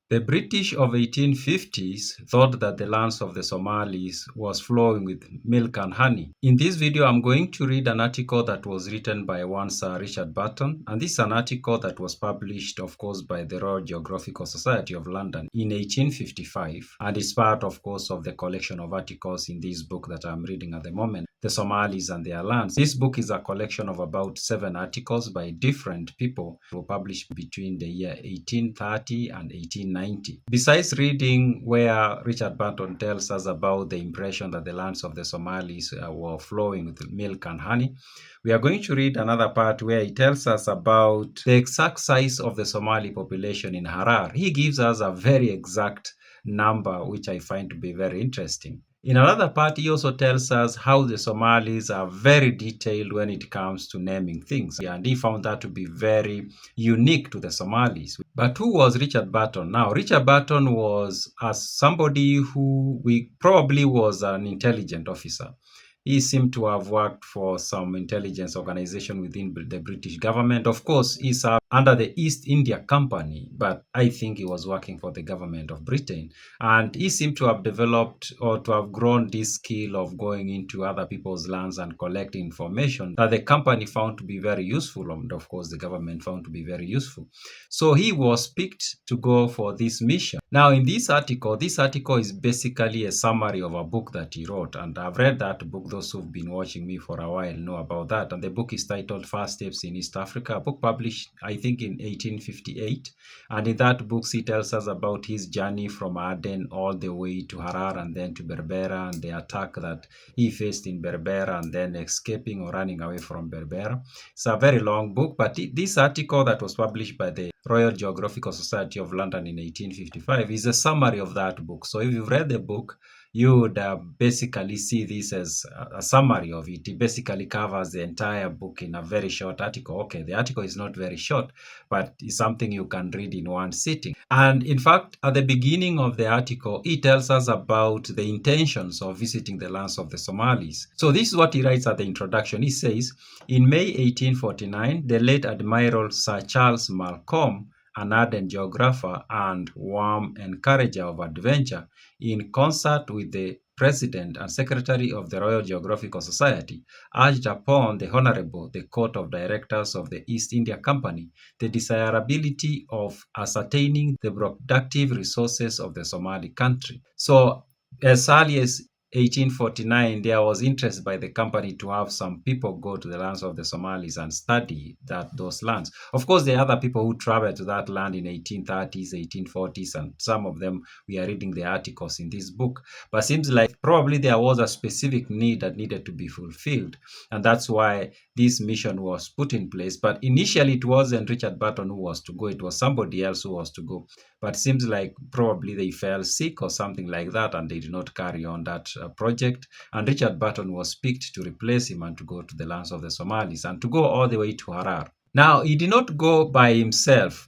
The British of 1850s thought that the lands of the Somalis was flowing with milk and honey. In this video, I'm going to read an article that was written by one Sir Richard Burton, and this is an article that was published, of course, by the Royal Geographical Society of London in 1855, and is part, of course, of the collection of articles in this book that I'm reading at the moment, The Somalis and Their Lands. This book is a collection of about 7 articles by different people who were published between the year 1830 and 1890. Besides reading where Richard Burton tells us about the impression that the lands of the Somalis were flowing with milk and honey, we are going to read another part where he tells us about the exact size of the Somali population in Harar. He gives us a very exact number, which I find to be very interesting. In another part, he also tells us how the Somalis are very detailed when it comes to naming things, and he found that to be very unique to the Somalis. But who was Richard Burton? Now, Richard Burton was somebody who probably was an intelligent officer. He seemed to have worked for some intelligence organization within the British government. Of course, he served under the East India Company, but I think he was working for the government of Britain. And he seemed to have developed or to have grown this skill of going into other people's lands and collecting information that the company found to be very useful, and of course the government found to be very useful. So he was picked to go for this mission. Now, in this article is basically a summary of a book that he wrote, and I've read that book. Those who've been watching me for a while know about that, and the book is titled First Steps in East Africa, a book published, I think, in 1858. And in that book, he tells us about his journey from Aden all the way to Harar and then to Berbera, and the attack that he faced in Berbera, and then escaping or running away from Berbera. It's a very long book, but this article that was published by the Royal Geographical Society of London in 1855 is a summary of that book. So if you've read the book, you would basically see this as a summary of it. It basically covers the entire book in a very short article. Okay, the article is not very short, but it's something you can read in one sitting. And in fact, at the beginning of the article, he tells us about the intentions of visiting the lands of the Somalis. So this is what he writes at the introduction. He says, in May 1849, the late Admiral Sir Charles Malcolm, an ardent geographer and warm encourager of adventure, in concert with the President and Secretary of the Royal Geographical Society, urged upon the Honorable, the Court of Directors of the East India Company, the desirability of ascertaining the productive resources of the Somali country. So, as early as 1849, there was interest by the company to have some people go to the lands of the Somalis and study those lands. Of course, there are other people who traveled to that land in 1830s, 1840s, and some of them we are reading the articles in this book. But it seems like probably there was a specific need that needed to be fulfilled, and that's why this mission was put in place. But initially, it wasn't Richard Burton who was to go; it was somebody else who was to go. But it seems like probably they fell sick or something like that, and they did not carry on that project. And Richard Burton was picked to replace him and to go to the lands of the Somalis and to go all the way to Harar. Now, he did not go by himself.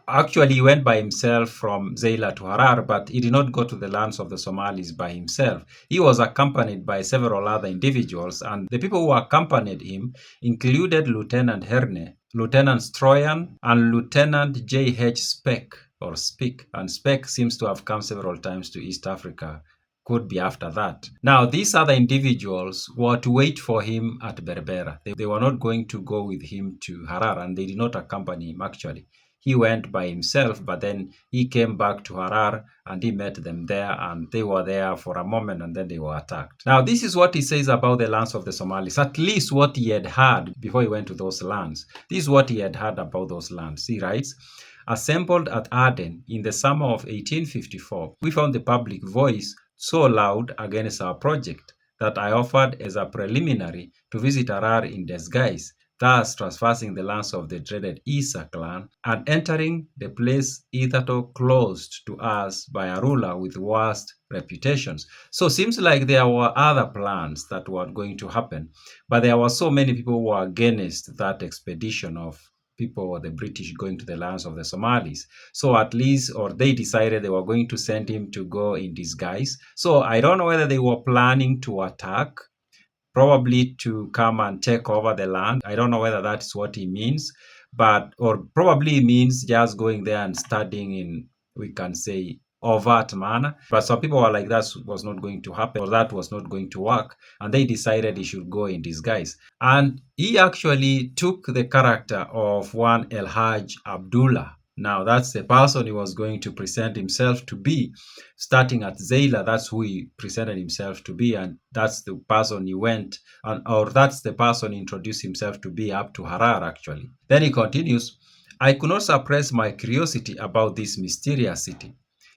Actually, he went by himself from Zeila to Harar, but he did not go to the lands of the Somalis by himself. He was accompanied by several other individuals, and the people who accompanied him included Lieutenant Herne, Lieutenant Stroyan, and Lieutenant J.H. Speck, or Speak. And Speck seems to have come several times to East Africa. Could be after that. Now, these other individuals were to wait for him at Berbera. They were not going to go with him to Harar, and they did not accompany him actually. He went by himself, but then he came back to Harar and he met them there, and they were there for a moment and then they were attacked. Now, this is what he says about the lands of the Somalis, at least what he had heard before he went to those lands. This is what he had heard about those lands. He writes, assembled at Aden in the summer of 1854, we found the public voice so loud against our project that I offered as a preliminary to visit Harar in disguise, thus traversing the lands of the dreaded Isa clan and entering the place hitherto closed to us by a ruler with worst reputations. So seems like there were other plans that were going to happen, but there were so many people who were against that expedition of people or the British going to the lands of the Somalis. So at least, or they decided they were going to send him to go in disguise. So I don't know whether they were planning to attack, probably to come and take over the land. I don't know whether that's what he means, but or probably means just going there and studying in we can say, overt manner. But some people were like, that was not going to happen, or that was not going to work. And they decided he should go in disguise. And he actually took the character of one El Hajj Abdullah. Now, that's the person he was going to present himself to be. Starting at Zayla, that's who he presented himself to be, and that's the person he went, or that's the person he introduced himself to be up to Harar, actually. Then he continues, I could not suppress my curiosity about this mysterious city.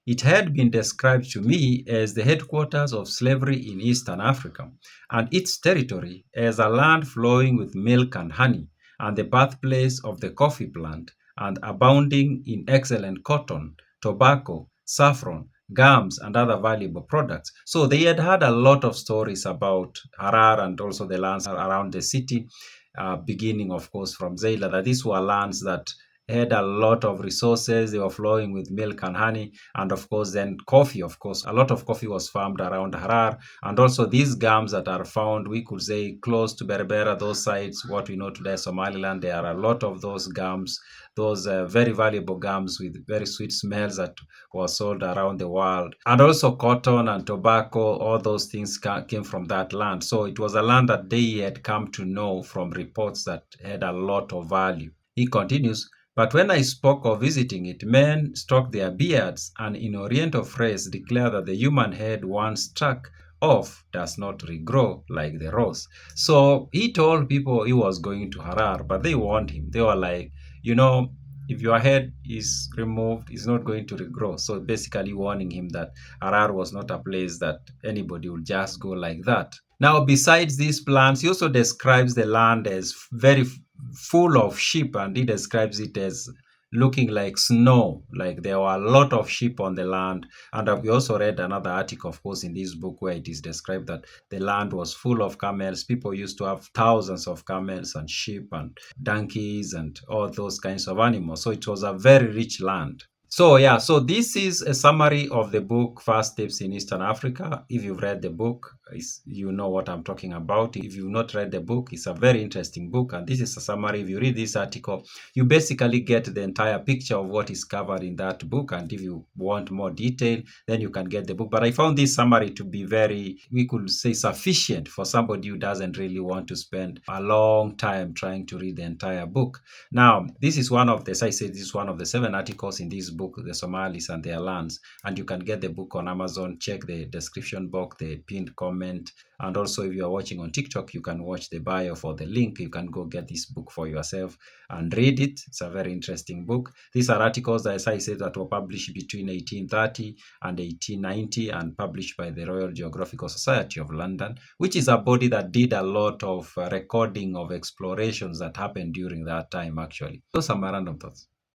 It had been described to me as the headquarters of slavery in Eastern Africa, and its territory as a land flowing with milk and honey, and the birthplace of the coffee plant, and abounding in excellent cotton, tobacco, saffron, gums, and other valuable products. So they had had a lot of stories about Harar and also the lands around the city, beginning, of course, from Zayla, that these were lands that had a lot of resources. They were flowing with milk and honey, and of course then coffee. Of course, a lot of coffee was farmed around Harar, and also these gums that are found, we could say, close to Berbera, those sides, what we know today Somaliland. There are a lot of those gums, those very valuable gums with very sweet smells that were sold around the world. And also cotton and tobacco, all those things came from that land. So it was a land that they had come to know from reports that had a lot of value. He continues, but when I spoke of visiting it, men stroked their beards and in Oriental phrase declare that the human head once struck off does not regrow like the rose. So he told people he was going to Harar, but they warned him. They were like, if your head is removed, it's not going to regrow. So basically warning him that Harar was not a place that anybody would just go like that. Now, besides these plants, he also describes the land as very full of sheep, and he describes it as looking like snow, like there were a lot of sheep on the land. And we also read another article, of course, in this book where it is described that the land was full of camels. People used to have thousands of camels and sheep and donkeys and all those kinds of animals. So it was a very rich land. So this is a summary of the book, First Steps in Eastern Africa. If you've read the book, you know what I'm talking about. If you've not read the book, it's a very interesting book. And this is a summary. If you read this article, you basically get the entire picture of what is covered in that book. And if you want more detail, then you can get the book. But I found this summary to be very, we could say, sufficient for somebody who doesn't really want to spend a long time trying to read the entire book. Now, this is one of the, as I said, this is one of the 7 articles in this book, The Somalis and Their Lands, and you can get the book on Amazon. Check the description box, the pinned comment, and also if you are watching on TikTok, you can watch the bio for the link. You can go get this book for yourself and read it. It's a very interesting book. These are articles, as I said, that were published between 1830 and 1890 and published by the Royal Geographical Society of London, which is a body that did a lot of recording of explorations that happened during that time, actually. Those are my random thoughts.